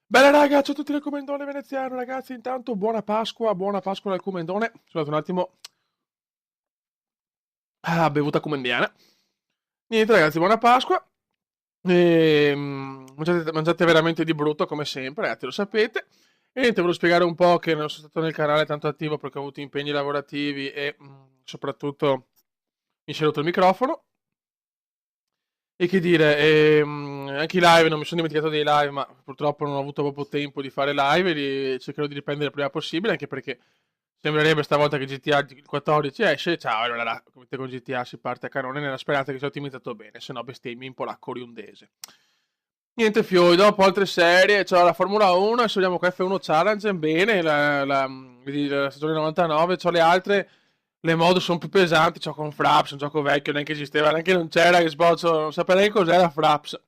Bene raga, ciao a tutti dal Comendone veneziano, ragazzi, intanto buona Pasqua dal Comendone. Scusate un attimo, bevuta comendiana. Niente ragazzi, buona Pasqua. Mangiate veramente di brutto come sempre, ragazzi, lo sapete. E niente, volevo spiegare un po' che non sono stato nel canale tanto attivo perché ho avuto impegni lavorativi e soprattutto mi si è rotto il microfono. E che dire, anche i live, non mi sono dimenticato dei live, ma purtroppo non ho avuto proprio tempo di fare live e cercherò di riprendere il prima possibile, anche perché sembrerebbe stavolta che GTA 14 esce, ciao, allora là, come te con GTA si parte a canone nella speranza che sia ottimizzato bene, se no bestemmie in polacco oriundese. Niente fioi, dopo altre serie, c'ho la Formula 1, adesso vediamo con F1 Challenge, bene, vedi, la stagione 99, c'ho le altre, le mod sono più pesanti, c'ho con Fraps, un gioco vecchio, neanche esisteva, neanche non c'era, che sboccio, non saprei cos'era Fraps.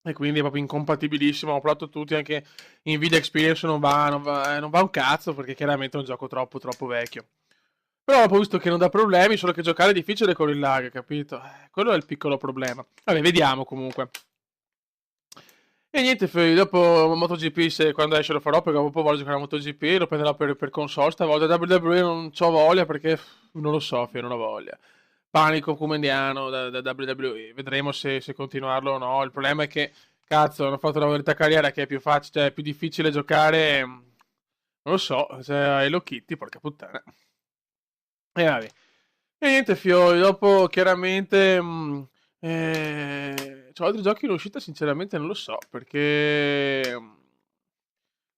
E quindi è proprio incompatibilissimo, ho provato tutti, anche Nvidia Experience non va un cazzo, perché chiaramente è un gioco troppo vecchio. Però ho visto che non dà problemi, solo che giocare è difficile con il lag, capito? Quello è il piccolo problema. Vabbè, vediamo comunque. E niente, dopo MotoGP, quando esce lo farò, perché dopo voglio giocare a MotoGP, lo prenderò per console, stavolta WWE non ho voglia, perché non lo so, non ho voglia. Panico comendiano da WWE, vedremo se continuarlo o no. Il problema è che, cazzo, hanno fatto una verità carriera che è più facile, cioè è più difficile giocare, non lo so, cioè, a Hello Kitty, porca puttana. E vabbè. E niente, Fiori, dopo chiaramente c'ho altri giochi in uscita, sinceramente non lo so, perché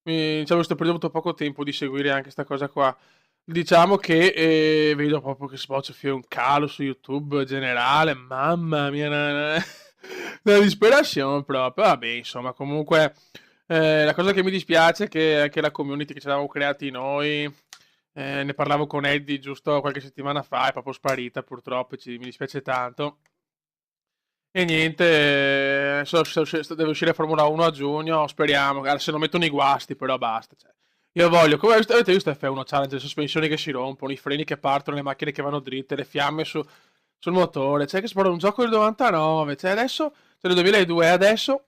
diciamo, sto perdendo poco tempo di seguire anche sta cosa qua. Diciamo che vedo proprio che sboccia Fiori un calo su YouTube generale, mamma mia, una disperazione proprio. Vabbè, insomma, comunque la cosa che mi dispiace è che anche la community che ci avevamo creati noi, ne parlavo con Eddie giusto qualche settimana fa, è proprio sparita purtroppo, mi dispiace tanto. E niente, deve uscire Formula 1 a giugno, speriamo, se non mettono i guasti, però basta. Cioè. Io voglio, come avete visto F1 Challenge, le sospensioni che si rompono, i freni che partono, le macchine che vanno dritte, le fiamme sul motore, cioè che sembra un gioco del 99, cioè adesso, cioè del 2002, e adesso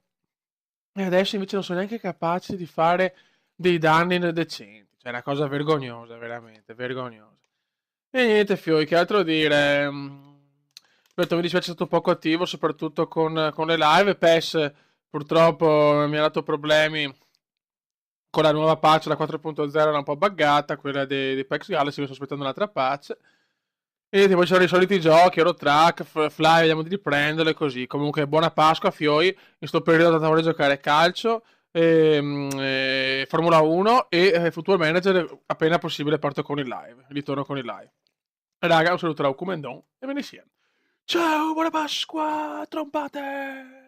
invece non sono neanche capaci di fare dei danni decenti, cioè è una cosa vergognosa, veramente, vergognosa. E niente, Fioi, che altro dire? Ripeto, mi dispiace stato poco attivo, soprattutto con le live. PES purtroppo mi ha dato problemi con la nuova patch, la 4.0 era un po' buggata, quella di PEX Galaxy, mi sto aspettando un'altra patch. E niente, poi c'erano i soliti giochi, Eurotrack, Fly, vediamo di riprenderlo e così. Comunque, buona Pasqua, Fioi. In sto periodo vorrei giocare calcio, Formula 1 e Football Manager appena possibile parto con il live. Ritorno con il live. Raga, un saluto da Ucumendon e me ne sia. Ciao, buona Pasqua, trompate!